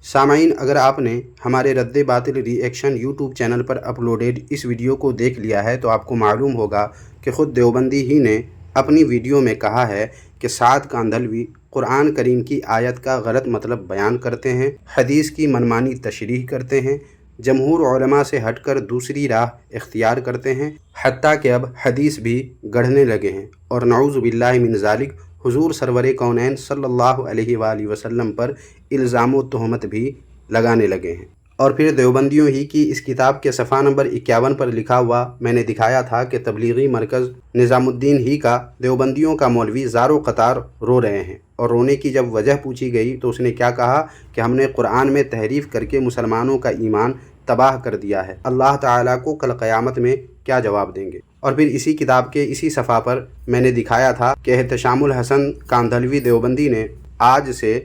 سامعین، اگر آپ نے ہمارے رد باطل ری ایکشن یوٹیوب چینل پر اپلوڈیڈ اس ویڈیو کو دیکھ لیا ہے تو آپ کو معلوم ہوگا کہ خود دیوبندی ہی نے اپنی ویڈیو میں کہا ہے کہ سعد کاندھلوی قرآن کریم کی آیت کا غلط مطلب بیان کرتے ہیں، حدیث کی منمانی تشریح کرتے ہیں، جمہور علماء سے ہٹ کر دوسری راہ اختیار کرتے ہیں، حتیٰ کہ اب حدیث بھی گڑھنے لگے ہیں، اور نعوذ باللہ من ذالک حضور سرور کونین صلی اللہ علیہ وآلہ وسلم پر الزام و تہمت بھی لگانے لگے ہیں۔ اور پھر دیوبندیوں ہی کی اس کتاب کے صفحہ نمبر 51 پر لکھا ہوا میں نے دکھایا تھا کہ تبلیغی مرکز نظام الدین ہی کا دیوبندیوں کا مولوی زار و قطار رو رہے ہیں، اور رونے کی جب وجہ پوچھی گئی تو اس نے کیا کہا کہ ہم نے قرآن میں تحریف کر کے مسلمانوں کا ایمان تباہ کر دیا ہے، اللہ تعالیٰ کو کل قیامت میں کیا جواب دیں گے۔ اور پھر اسی کتاب کے اسی صفحہ پر میں نے دکھایا تھا کہ احتشام الحسن کاندھلوی دیوبندی نے آج سے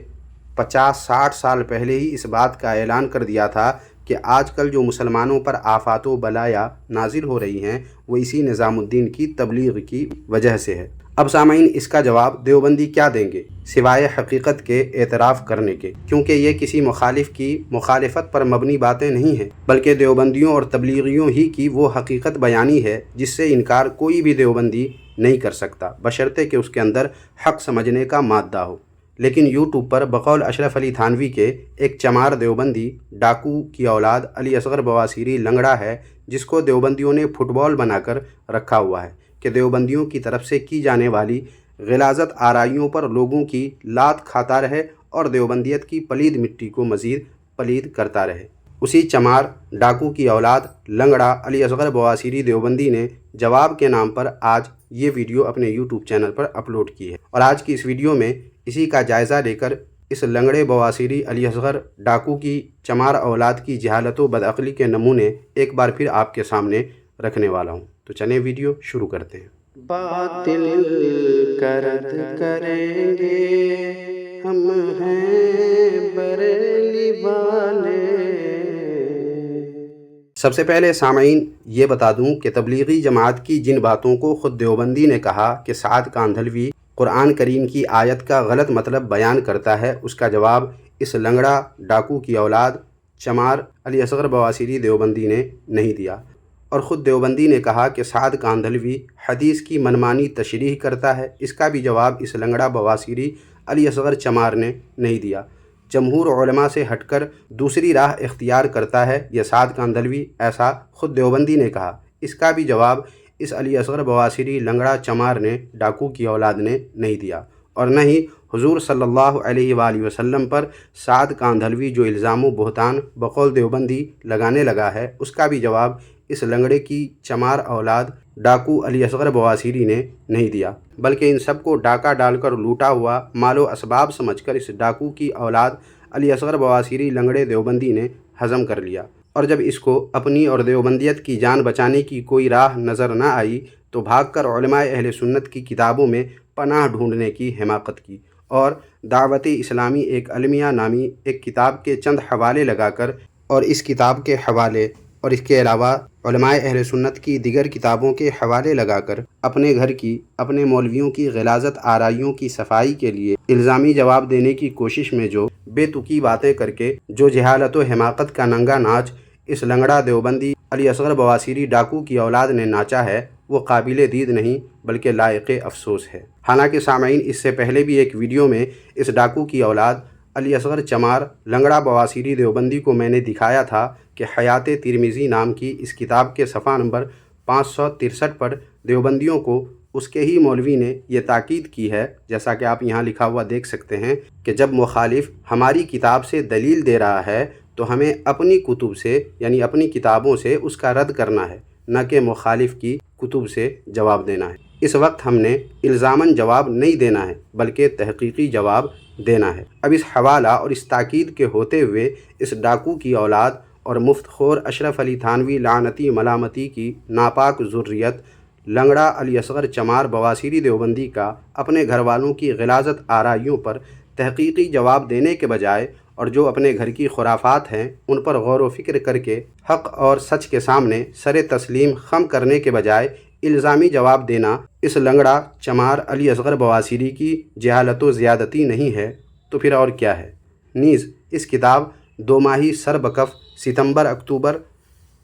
50-60 سال پہلے ہی اس بات کا اعلان کر دیا تھا کہ آج کل جو مسلمانوں پر آفات و بلایا نازل ہو رہی ہیں وہ اسی نظام الدین کی تبلیغ کی وجہ سے ہے۔ اب سامعین، اس کا جواب دیوبندی کیا دیں گے سوائے حقیقت کے اعتراف کرنے کے، کیونکہ یہ کسی مخالف کی مخالفت پر مبنی باتیں نہیں ہیں، بلکہ دیوبندیوں اور تبلیغیوں ہی کی وہ حقیقت بیانی ہے جس سے انکار کوئی بھی دیوبندی نہیں کر سکتا، بشرطے کہ اس کے اندر حق سمجھنے کا مادہ ہو۔ لیکن یوٹیوب پر بقول اشرف علی تھانوی کے ایک چمار دیوبندی ڈاکو کی اولاد علی اصغر بواسیری لنگڑا ہے، جس کو دیوبندیوں نے فٹ بال بنا کر رکھا ہوا ہے کہ دیوبندیوں کی طرف سے کی جانے والی غلاظت آرائیوں پر لوگوں کی لات کھاتا رہے اور دیوبندیت کی پلید مٹی کو مزید پلید کرتا رہے۔ اسی چمار ڈاکو کی اولاد لنگڑا علی اصغر بواسیری دیوبندی نے جواب کے نام پر آج یہ ویڈیو اپنے یوٹیوب چینل پر اپلوڈ کی ہے، اور آج کی اس ویڈیو میں اسی کا جائزہ لے کر اس لنگڑے بواسیری علی اصغر ڈاکو کی چمار اولاد کی جہالت و بدعقلی کے نمونے ایک بار پھر آپ کے سامنے رکھنے والا ہوں۔ تو چلیں ویڈیو شروع کرتے ہیں۔ باطل کا رد کریں گے ہم ہیں بریلی والے۔ سب سے پہلے سامعین یہ بتا دوں کہ تبلیغی جماعت کی جن باتوں کو خود دیوبندی نے کہا کہ سعد کاندھلوی قرآن کریم کی آیت کا غلط مطلب بیان کرتا ہے، اس کا جواب اس لنگڑا ڈاکو کی اولاد چمار علی اصغر بواسیری دیوبندی نے نہیں دیا۔ اور خود دیوبندی نے کہا کہ سعد کاندھلوی حدیث کی منمانی تشریح کرتا ہے، اس کا بھی جواب اس لنگڑا بواسیری علی اصغر چمار نے نہیں دیا۔ جمہور علماء سے ہٹ کر دوسری راہ اختیار کرتا ہے یہ سعد کاندھلوی، ایسا خود دیوبندی نے کہا، اس کا بھی جواب اس علی اصغر بواسیری لنگڑا چمار نے ڈاکو کی اولاد نے نہیں دیا۔ اور نہ ہی حضور صلی اللہ علیہ وآلہ وسلم پر سعد کاندھلوی جو الزام و بہتان بقول دیوبندی لگانے لگا ہے اس کا بھی جواب اس لنگڑے کی چمار اولاد ڈاکو علی اصغر بواسیری نے نہیں دیا، بلکہ ان سب کو ڈاکہ ڈال کر لوٹا ہوا مال و اسباب سمجھ کر اس ڈاکو کی اولاد علی اصغر بواسیری لنگڑے دیوبندی نے ہضم کر لیا، اور جب اس کو اپنی اور دیوبندیت کی جان بچانے کی کوئی راہ نظر نہ آئی تو بھاگ کر علماء اہل سنت کی کتابوں میں پناہ ڈھونڈنے کی حماقت کی، اور دعوت اسلامی ایک المیہ نامی ایک کتاب کے چند حوالے لگا کر، اور اس کتاب کے حوالے اور اس کے علاوہ علماء اہل سنت کی دیگر کتابوں کے حوالے لگا کر اپنے گھر کی، اپنے مولویوں کی غلاظت آرائیوں کی صفائی کے لیے الزامی جواب دینے کی کوشش میں جو بے تکی باتیں کر کے جو جہالت و حماقت کا ننگا ناچ اس لنگڑا دیوبندی علی اصغر بواسیری ڈاکو کی اولاد نے ناچا ہے وہ قابل دید نہیں بلکہ لائق افسوس ہے۔ حالانکہ سامعین، اس سے پہلے بھی ایک ویڈیو میں اس ڈاکو کی اولاد علی اصغر چمار لنگڑا بواسیری دیوبندی کو میں نے دکھایا تھا کہ حیات ترمذی نام کی اس کتاب کے صفحہ نمبر 563 پر دیوبندیوں کو اس کے ہی مولوی نے یہ تاکید کی ہے، جیسا کہ آپ یہاں لکھا ہوا دیکھ سکتے ہیں کہ جب مخالف ہماری کتاب سے دلیل دے رہا ہے تو ہمیں اپنی کتب سے یعنی اپنی کتابوں سے اس کا رد کرنا ہے، نہ کہ مخالف کی کتب سے جواب دینا ہے۔ اس وقت ہم نے الزاماً جواب نہیں دینا ہے بلکہ تحقیقی جواب دینا ہے۔ اب اس حوالہ اور اس تاکید کے ہوتے ہوئے اس ڈاکو کی اولاد اور مفت خور اشرف علی تھانوی لعنتی ملامتی کی ناپاک ذریت لنگڑا علی اصغر چمار بواسیری دیوبندی کا اپنے گھر والوں کی غلاظت آرائیوں پر تحقیقی جواب دینے کے بجائے اور جو اپنے گھر کی خرافات ہیں ان پر غور و فکر کر کے حق اور سچ کے سامنے سر تسلیم خم کرنے کے بجائے الزامی جواب دینا اس لنگڑا چمار علی اصغر بواسیری کی جہالت و زیادتی نہیں ہے تو پھر اور کیا ہے؟ نیز اس کتاب 2 ماہی سر بکف ستمبر اکتوبر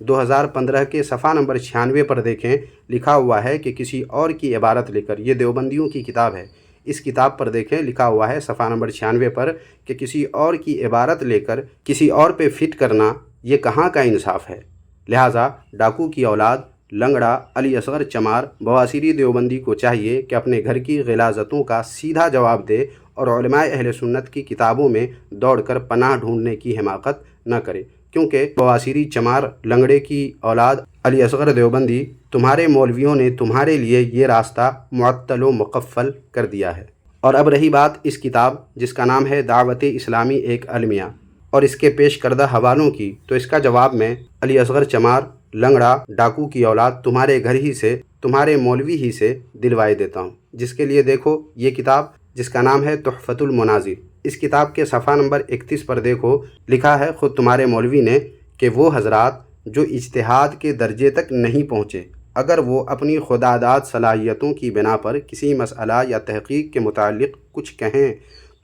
2015 کے صفحہ نمبر 96 پر دیکھیں، لکھا ہوا ہے کہ کسی اور کی عبارت لے کر، یہ دیوبندیوں کی کتاب ہے، اس کتاب پر دیکھیں لکھا ہوا ہے صفحہ نمبر 96 پر کہ کسی اور کی عبارت لے کر کسی اور پہ فٹ کرنا یہ کہاں کا انصاف ہے۔ لہٰذا ڈاکو کی اولاد لنگڑا علی اصغر چمار بواسیری دیوبندی کو چاہیے کہ اپنے گھر کی غلاظتوں کا سیدھا جواب دے اور علماء اہل سنت کی کتابوں میں دوڑ کر پناہ ڈھونڈنے کی حماقت نہ کرے، کیونکہ بواسیری چمار لنگڑے کی اولاد علی اصغر دیوبندی، تمہارے مولویوں نے تمہارے لیے یہ راستہ معطل و مقفل کر دیا ہے۔ اور اب رہی بات اس کتاب جس کا نام ہے دعوت اسلامی ایک المیہ اور اس کے پیش کردہ حوالوں کی، تو اس کا جواب میں علی اصغر چمار لنگڑا ڈاکو کی اولاد تمہارے گھر ہی سے، تمہارے مولوی ہی سے دلوائے دیتا ہوں، جس کے لیے دیکھو یہ کتاب جس کا نام ہے تحفۃ المناظر۔ اس کتاب کے صفحہ نمبر 31 پر دیکھو، لکھا ہے خود تمہارے مولوی نے کہ وہ حضرات جو اجتہاد کے درجے تک نہیں پہنچے، اگر وہ اپنی خودآداد صلاحیتوں کی بنا پر کسی مسئلہ یا تحقیق کے متعلق کچھ کہیں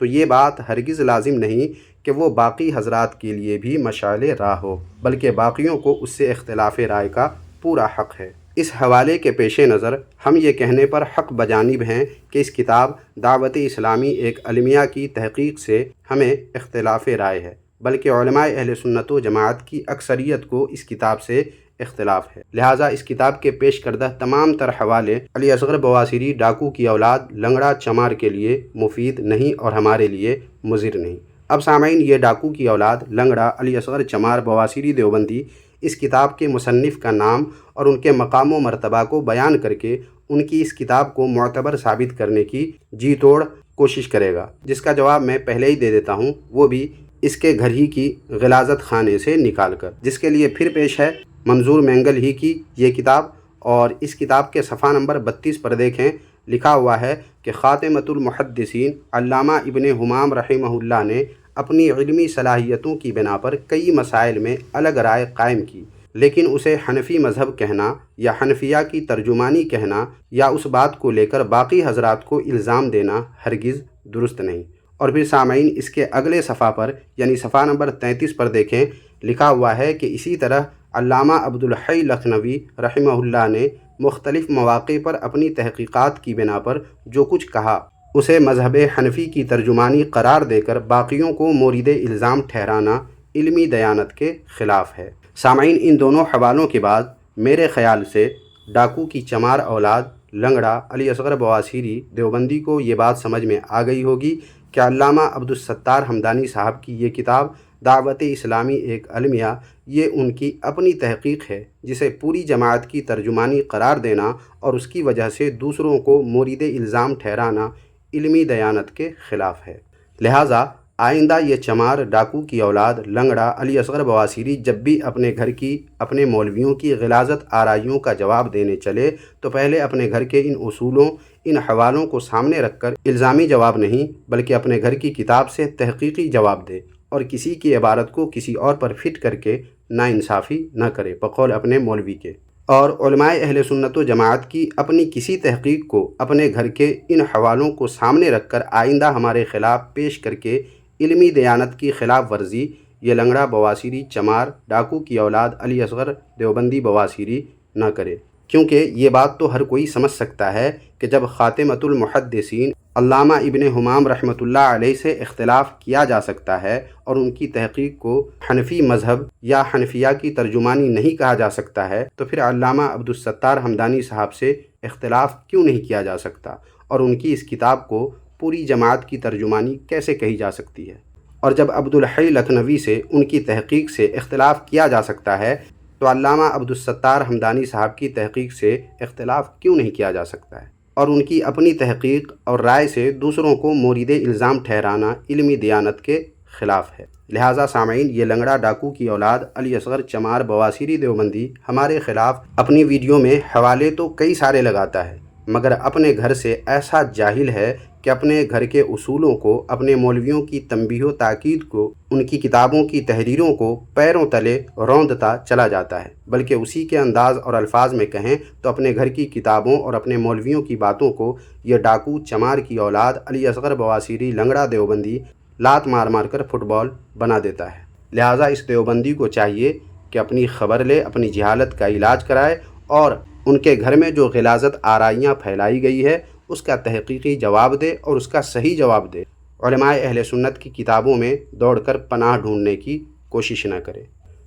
تو یہ بات ہرگز لازم نہیں کہ وہ باقی حضرات کے لیے بھی مشعل راہ ہو، بلکہ باقیوں کو اس سے اختلاف رائے کا پورا حق ہے۔ اس حوالے کے پیش نظر ہم یہ کہنے پر حق بجانب ہیں کہ اس کتاب دعوت اسلامی ایک المیہ کی تحقیق سے ہمیں اختلاف رائے ہے، بلکہ علماء اہل سنت و جماعت کی اکثریت کو اس کتاب سے اختلاف ہے۔ لہٰذا اس کتاب کے پیش کردہ تمام تر حوالے علی اصغر بواسیری ڈاکو کی اولاد لنگڑا چمار کے لیے مفید نہیں اور ہمارے لیے مضر نہیں۔ اب سامعین، یہ ڈاکو کی اولاد لنگڑا علی اصغر چمار بواسیری دیوبندی اس کتاب کے مصنف کا نام اور ان کے مقام و مرتبہ کو بیان کر کے ان کی اس کتاب کو معتبر ثابت کرنے کی جی توڑ کوشش کرے گا، جس کا جواب میں پہلے ہی دے دیتا ہوں، وہ بھی اس کے گھر ہی کی غلاظت خانے سے نکال کر، جس کے لیے پھر پیش ہے منظور مینگل ہی کی یہ کتاب۔ اور اس کتاب کے صفحہ نمبر 32 پر دیکھیں، لکھا ہوا ہے کہ خاتمۃ المحدثین علامہ ابن حمام رحمہ اللہ نے اپنی علمی صلاحیتوں کی بنا پر کئی مسائل میں الگ رائے قائم کی، لیکن اسے حنفی مذہب کہنا یا حنفیہ کی ترجمانی کہنا یا اس بات کو لے کر باقی حضرات کو الزام دینا ہرگز درست نہیں۔ اور پھر سامعین، اس کے اگلے صفحہ پر یعنی صفحہ نمبر 33 پر دیکھیں، لکھا ہوا ہے کہ اسی طرح علامہ عبدالحی لکھنوی رحمہ اللہ نے مختلف مواقع پر اپنی تحقیقات کی بنا پر جو کچھ کہا اسے مذہب حنفی کی ترجمانی قرار دے کر باقیوں کو مورد الزام ٹھہرانا علمی دیانت کے خلاف ہے۔ سامعین، ان دونوں حوالوں کے بعد میرے خیال سے ڈاکو کی چمار اولاد لنگڑا علی اصغر بواسیری دیوبندی کو یہ بات سمجھ میں آ گئی ہوگی کہ علامہ عبدالستار حمدانی صاحب کی یہ کتاب دعوت اسلامی ایک المیہ یہ ان کی اپنی تحقیق ہے، جسے پوری جماعت کی ترجمانی قرار دینا اور اس کی وجہ سے دوسروں کو مورد الزام ٹھہرانا علمی دیانت کے خلاف ہے۔ لہٰذا آئندہ یہ چمار ڈاکو کی اولاد لنگڑا علی اصغر بواسیری جب بھی اپنے گھر کی اپنے مولویوں کی غلاظت آرائیوں کا جواب دینے چلے تو پہلے اپنے گھر کے ان اصولوں، ان حوالوں کو سامنے رکھ کر الزامی جواب نہیں بلکہ اپنے گھر کی کتاب سے تحقیقی جواب دے اور کسی کی عبارت کو کسی اور پر فٹ کر کے ناانصافی نہ کرے بقول اپنے مولوی کے، اور علماء اہل سنت و جماعت کی اپنی کسی تحقیق کو اپنے گھر کے ان حوالوں کو سامنے رکھ کر آئندہ ہمارے خلاف پیش کر کے علمی دیانت کی خلاف ورزی یہ لنگڑا بواسیری چمار ڈاکو کی اولاد علی اصغر دیوبندی بواسیری نہ کرے، کیونکہ یہ بات تو ہر کوئی سمجھ سکتا ہے کہ جب خاتمۃ المحدثین علامہ ابن حمام رحمۃ اللہ علیہ سے اختلاف کیا جا سکتا ہے اور ان کی تحقیق کو حنفی مذہب یا حنفیہ کی ترجمانی نہیں کہا جا سکتا ہے، تو پھر علامہ عبدالستار حمدانی صاحب سے اختلاف کیوں نہیں کیا جا سکتا اور ان کی اس کتاب کو پوری جماعت کی ترجمانی کیسے کہی جا سکتی ہے؟ اور جب عبدالحی لکھنوی سے ان کی تحقیق سے اختلاف کیا جا سکتا ہے تو علامہ عبدالستار حمدانی صاحب کی تحقیق سے اختلاف کیوں نہیں کیا جا سکتا ہے؟ اور ان کی اپنی تحقیق اور رائے سے دوسروں کو مورد الزام ٹھہرانا علمی دیانت کے خلاف ہے۔ لہٰذا سامعین، یہ لنگڑا ڈاکو کی اولاد علی اصغر چمار بواسیری دیوبندی ہمارے خلاف اپنی ویڈیو میں حوالے تو کئی سارے لگاتا ہے، مگر اپنے گھر سے ایسا جاہل ہے کہ اپنے گھر کے اصولوں کو، اپنے مولویوں کی تنبیہ و تاکید کو، ان کی کتابوں کی تحریروں کو پیروں تلے روندتا چلا جاتا ہے، بلکہ اسی کے انداز اور الفاظ میں کہیں تو اپنے گھر کی کتابوں اور اپنے مولویوں کی باتوں کو یہ ڈاکو چمار کی اولاد علی اصغر بواسیری لنگڑا دیوبندی لات مار مار کر فٹ بال بنا دیتا ہے۔ لہٰذا اس دیوبندی کو چاہیے کہ اپنی خبر لے، اپنی جہالت کا علاج کرائے اور ان کے گھر میں جو غلاظت آرائیاں پھیلائی گئی ہے اس کا تحقیقی جواب دے اور اس کا صحیح جواب دے۔ علماء اہل سنت کی کتابوں میں دوڑ کر پناہ ڈھونڈنے کی کوشش نہ کرے۔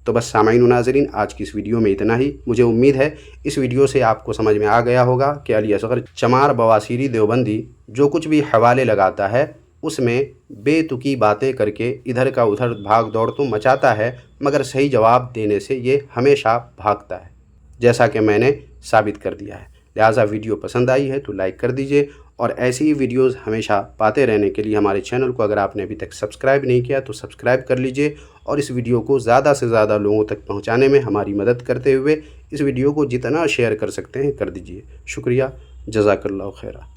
تو بس سامعین و ناظرین، آج کی اس ویڈیو میں اتنا ہی۔ مجھے امید ہے اس ویڈیو سے آپ کو سمجھ میں آ گیا ہوگا کہ علی اصغر چمار بواسیری دیوبندی جو کچھ بھی حوالے لگاتا ہے اس میں بے تکی باتیں کر کے ادھر کا ادھر بھاگ دوڑ تو مچاتا ہے، مگر صحیح جواب دینے سے یہ ہمیشہ بھاگتا ہے، جیسا کہ میں نے ثابت کر دیا ہے۔ لہٰذا ویڈیو پسند آئی ہے تو لائک کر دیجئے، اور ایسی ہی ویڈیوز ہمیشہ پاتے رہنے کے لیے ہمارے چینل کو اگر آپ نے ابھی تک سبسکرائب نہیں کیا تو سبسکرائب کر لیجئے، اور اس ویڈیو کو زیادہ سے زیادہ لوگوں تک پہنچانے میں ہماری مدد کرتے ہوئے اس ویڈیو کو جتنا شیئر کر سکتے ہیں کر دیجئے۔ شکریہ، جزاک اللہ خیرہ۔